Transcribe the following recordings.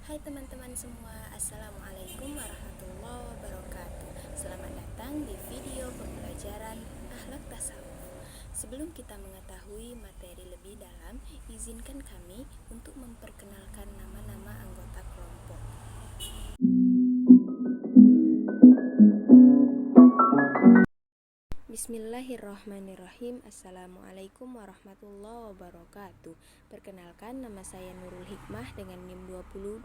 Hai teman-teman semua, Assalamualaikum warahmatullahi wabarakatuh. Selamat datang di video pembelajaran Akhlak Tasawuf. Sebelum kita mengetahui materi lebih dalam, izinkan kami untuk memperkenalkan nama-nama anggota kelompok. Bismillahirrahmanirrahim. Assalamualaikum warahmatullahi wabarakatuh. Perkenalkan, nama saya Nurul Hikmah dengan NIM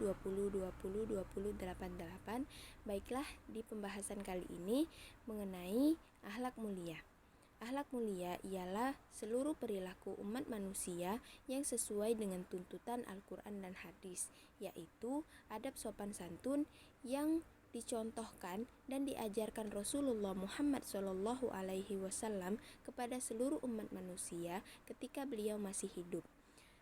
2020202088. Baiklah, di pembahasan kali ini mengenai akhlak mulia. Akhlak mulia ialah seluruh perilaku umat manusia yang sesuai dengan tuntutan Al-Quran dan hadis, yaitu adab sopan santun yang dicontohkan dan diajarkan Rasulullah Muhammad SAW kepada seluruh umat manusia ketika beliau masih hidup.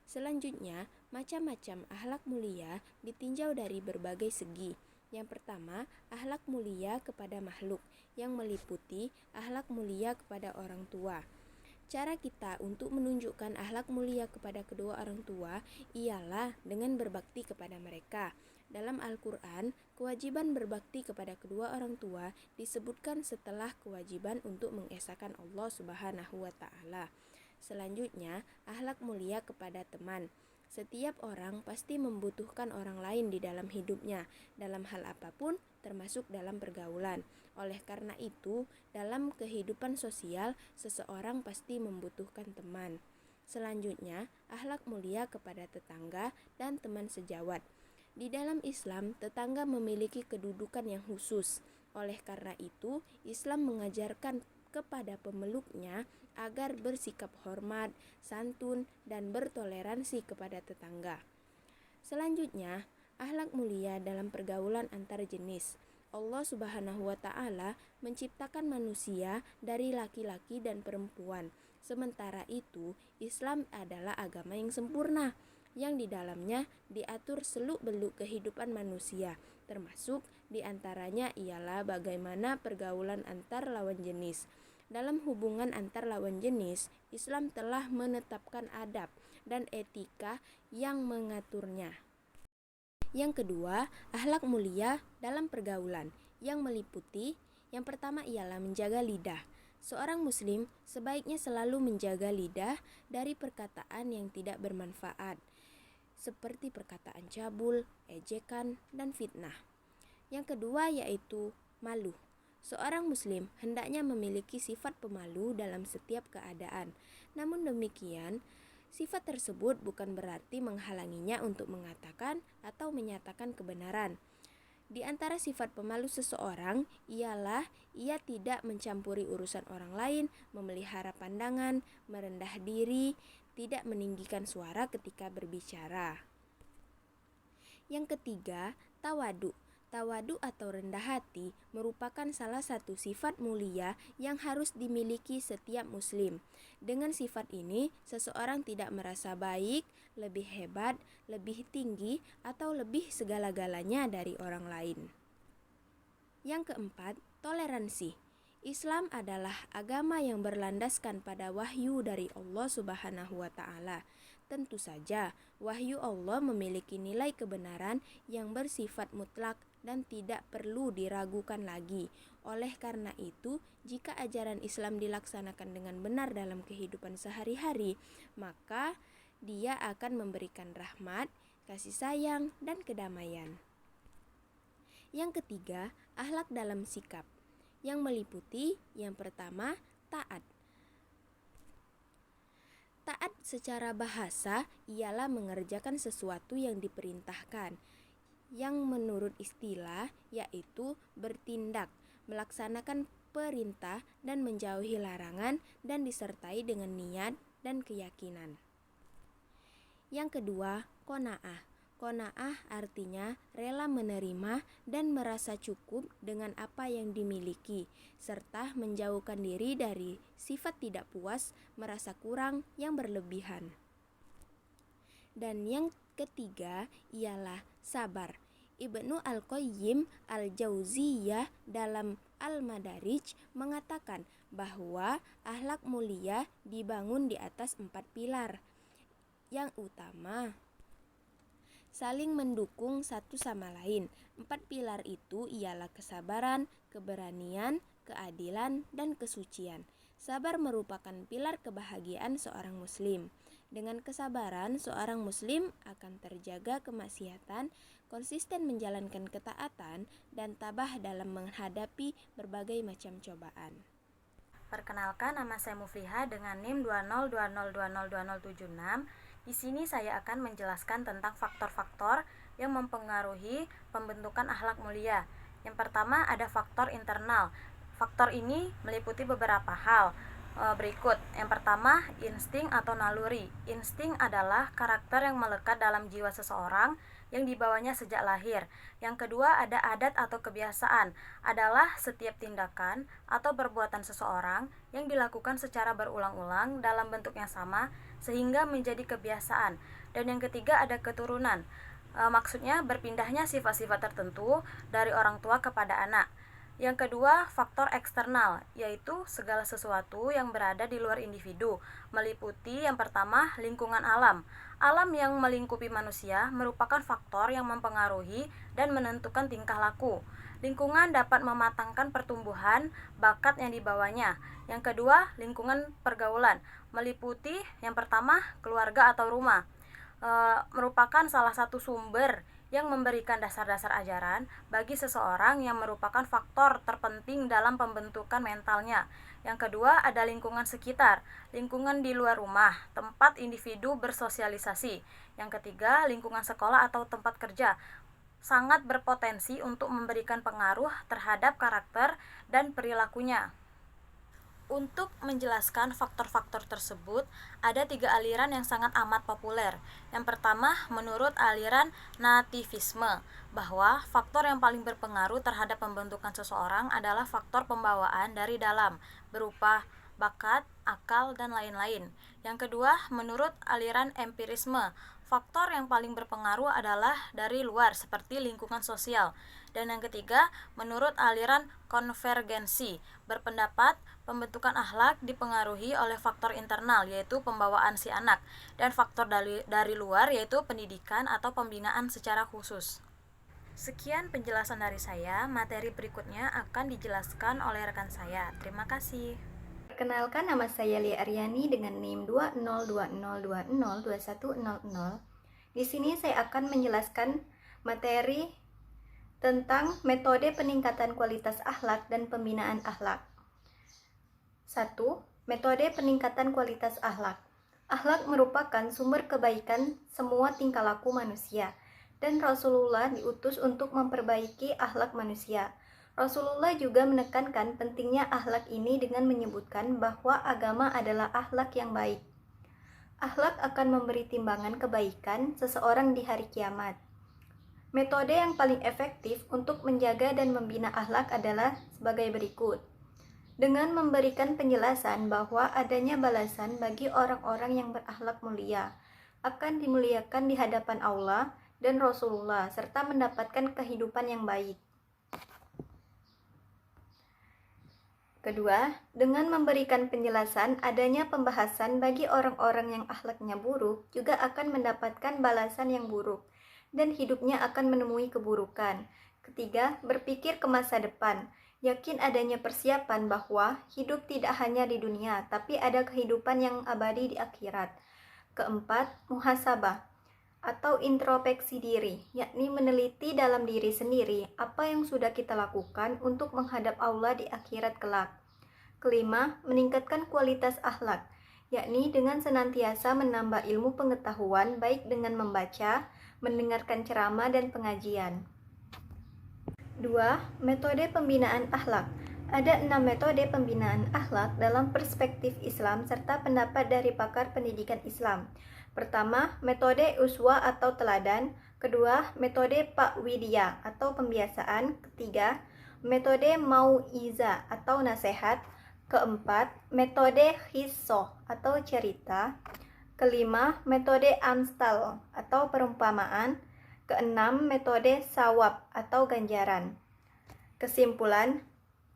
Selanjutnya, macam-macam akhlak mulia ditinjau dari berbagai segi. Yang pertama, akhlak mulia kepada makhluk, yang meliputi akhlak mulia kepada orang tua. Cara kita untuk menunjukkan akhlak mulia kepada kedua orang tua ialah dengan berbakti kepada mereka. Dalam Al-Quran, kewajiban berbakti kepada kedua orang tua disebutkan setelah kewajiban untuk mengesahkan Allah Subhanahu wa Ta'ala. Selanjutnya, akhlak mulia kepada teman. Setiap orang pasti membutuhkan orang lain di dalam hidupnya, dalam hal apapun, termasuk dalam pergaulan. Oleh karena itu, dalam kehidupan sosial, seseorang pasti membutuhkan teman. Selanjutnya, akhlak mulia kepada tetangga dan teman sejawat. Di dalam Islam, tetangga memiliki kedudukan yang khusus. Oleh karena itu, Islam mengajarkan kepada pemeluknya agar bersikap hormat, santun, dan bertoleransi kepada tetangga. Selanjutnya, akhlak mulia dalam pergaulan antar jenis. Allah Subhanahu wa Ta'ala menciptakan manusia dari laki-laki dan perempuan. Sementara itu, Islam adalah agama yang sempurna, yang di dalamnya diatur seluk-beluk kehidupan manusia, termasuk diantaranya ialah bagaimana pergaulan antar lawan jenis. Dalam hubungan antar lawan jenis, Islam telah menetapkan adab dan etika yang mengaturnya. Yang kedua, akhlak mulia dalam pergaulan, yang meliputi yang pertama ialah menjaga lidah. Seorang muslim sebaiknya selalu menjaga lidah dari perkataan yang tidak bermanfaat, seperti perkataan cabul, ejekan, dan fitnah. Yang kedua yaitu malu. Seorang muslim hendaknya memiliki sifat pemalu dalam setiap keadaan. Namun demikian, sifat tersebut bukan berarti menghalanginya untuk mengatakan atau menyatakan kebenaran. Di antara sifat pemalu seseorang ialah ia tidak mencampuri urusan orang lain, memelihara pandangan, merendah diri, tidak meninggikan suara ketika berbicara. Yang ketiga, tawadu. Tawadu atau rendah hati merupakan salah satu sifat mulia yang harus dimiliki setiap muslim. Dengan sifat ini, seseorang tidak merasa baik, lebih hebat, lebih tinggi, atau lebih segala-galanya dari orang lain. Yang keempat, toleransi. Islam adalah agama yang berlandaskan pada wahyu dari Allah Subhanahu wa Ta'ala. Tentu saja, wahyu Allah memiliki nilai kebenaran yang bersifat mutlak dan tidak perlu diragukan lagi. Oleh karena itu, jika ajaran Islam dilaksanakan dengan benar dalam kehidupan sehari-hari, maka dia akan memberikan rahmat, kasih sayang, dan kedamaian. Yang ketiga, akhlak dalam sikap, yang meliputi yang pertama, taat. Taat secara bahasa ialah mengerjakan sesuatu yang diperintahkan, yang menurut istilah yaitu bertindak, melaksanakan perintah dan menjauhi larangan, dan disertai dengan niat dan keyakinan. Yang kedua, qanaah. Qanaah artinya rela menerima dan merasa cukup dengan apa yang dimiliki, serta menjauhkan diri dari sifat tidak puas, merasa kurang, yang berlebihan. Dan yang ketiga ialah sabar. Ibnu Al-Qayyim Al-Jauziyah dalam Al-Madarij mengatakan bahwa akhlak mulia dibangun di atas 4 pilar. Yang utama, saling mendukung satu sama lain. 4 pilar itu ialah kesabaran, keberanian, keadilan, dan kesucian. Sabar merupakan pilar kebahagiaan seorang muslim. Dengan kesabaran, seorang muslim akan terjaga kemaksiatan, konsisten menjalankan ketaatan, dan tabah dalam menghadapi berbagai macam cobaan. Perkenalkan, nama saya Mufliha dengan NIM 20202020076. Di sini saya akan menjelaskan tentang faktor-faktor yang mempengaruhi pembentukan akhlak mulia. Yang pertama ada faktor internal. Faktor ini meliputi beberapa hal berikut. Yang pertama, insting atau naluri. Insting adalah karakter yang melekat dalam jiwa seseorang yang dibawanya sejak lahir. Yang kedua ada adat atau kebiasaan, adalah setiap tindakan atau perbuatan seseorang yang dilakukan secara berulang-ulang dalam bentuk yang sama sehingga menjadi kebiasaan. Dan yang ketiga ada keturunan, maksudnya berpindahnya sifat-sifat tertentu dari orang tua kepada anak. Yang kedua, faktor eksternal, yaitu segala sesuatu yang berada di luar individu, meliputi yang pertama lingkungan alam. Alam yang melingkupi manusia merupakan faktor yang mempengaruhi dan menentukan tingkah laku. Lingkungan dapat mematangkan pertumbuhan bakat yang dibawanya. Yang kedua, lingkungan pergaulan, meliputi yang pertama keluarga atau rumah. Merupakan salah satu sumber yang memberikan dasar-dasar ajaran bagi seseorang yang merupakan faktor terpenting dalam pembentukan mentalnya. Yang kedua ada lingkungan sekitar, lingkungan di luar rumah, tempat individu bersosialisasi. Yang ketiga lingkungan sekolah atau tempat kerja, sangat berpotensi untuk memberikan pengaruh terhadap karakter dan perilakunya. Untuk menjelaskan faktor-faktor tersebut, ada 3 aliran yang sangat amat populer. Yang pertama, menurut aliran nativisme, bahwa faktor yang paling berpengaruh terhadap pembentukan seseorang adalah faktor pembawaan dari dalam, berupa bakat, akal, dan lain-lain. Yang kedua, menurut aliran empirisme, faktor yang paling berpengaruh adalah dari luar, seperti lingkungan sosial. Dan yang ketiga, menurut aliran konvergensi, berpendapat pembentukan akhlak dipengaruhi oleh faktor internal, yaitu pembawaan si anak, dan faktor dari luar, yaitu pendidikan atau pembinaan secara khusus. Sekian penjelasan dari saya, materi berikutnya akan dijelaskan oleh rekan saya. Terima kasih. Perkenalkan, nama saya Lia Aryani dengan NIM 20202022100. Di sini saya akan menjelaskan materi tentang metode peningkatan kualitas akhlak dan pembinaan akhlak. 1. Metode peningkatan kualitas akhlak. Akhlak merupakan sumber kebaikan semua tingkah laku manusia, dan Rasulullah diutus untuk memperbaiki akhlak manusia. Rasulullah juga menekankan pentingnya akhlak ini dengan menyebutkan bahwa agama adalah akhlak yang baik. Akhlak akan memberi timbangan kebaikan seseorang di hari kiamat. Metode yang paling efektif untuk menjaga dan membina akhlak adalah sebagai berikut. Dengan memberikan penjelasan bahwa adanya balasan bagi orang-orang yang berakhlak mulia, akan dimuliakan di hadapan Allah dan Rasulullah, serta mendapatkan kehidupan yang baik. Kedua, dengan memberikan penjelasan adanya pembahasan bagi orang-orang yang akhlaknya buruk juga akan mendapatkan balasan yang buruk, dan hidupnya akan menemui keburukan. Ketiga, berpikir ke masa depan, yakin adanya persiapan bahwa hidup tidak hanya di dunia, tapi ada kehidupan yang abadi di akhirat. Keempat, muhasabah atau introspeksi diri, yakni meneliti dalam diri sendiri apa yang sudah kita lakukan untuk menghadap Allah di akhirat kelak. Kelima, meningkatkan kualitas akhlak, yakni dengan senantiasa menambah ilmu pengetahuan baik dengan membaca, mendengarkan ceramah dan pengajian. 2. Metode pembinaan akhlak. Ada 6 metode pembinaan akhlak dalam perspektif Islam serta pendapat dari pakar pendidikan Islam. Pertama, metode uswa atau teladan. Kedua, metode pakwidiyah atau pembiasaan. Ketiga, metode mau'iza atau nasihat. Keempat, metode qissoh atau cerita. Kelima, metode amstal atau perumpamaan. Keenam, metode sawab atau ganjaran.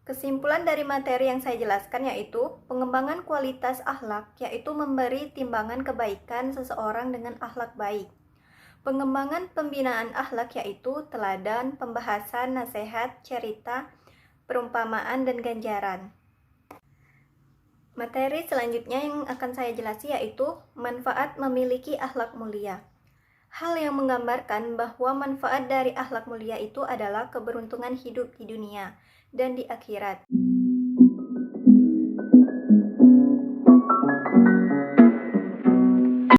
Kesimpulan dari materi yang saya jelaskan yaitu pengembangan kualitas akhlak, yaitu memberi timbangan kebaikan seseorang dengan akhlak baik. Pengembangan pembinaan akhlak yaitu teladan, pembahasan, nasihat, cerita, perumpamaan, dan ganjaran. Materi selanjutnya yang akan saya jelasi yaitu manfaat memiliki akhlak mulia. Hal yang menggambarkan bahwa manfaat dari akhlak mulia itu adalah keberuntungan hidup di dunia dan di akhirat.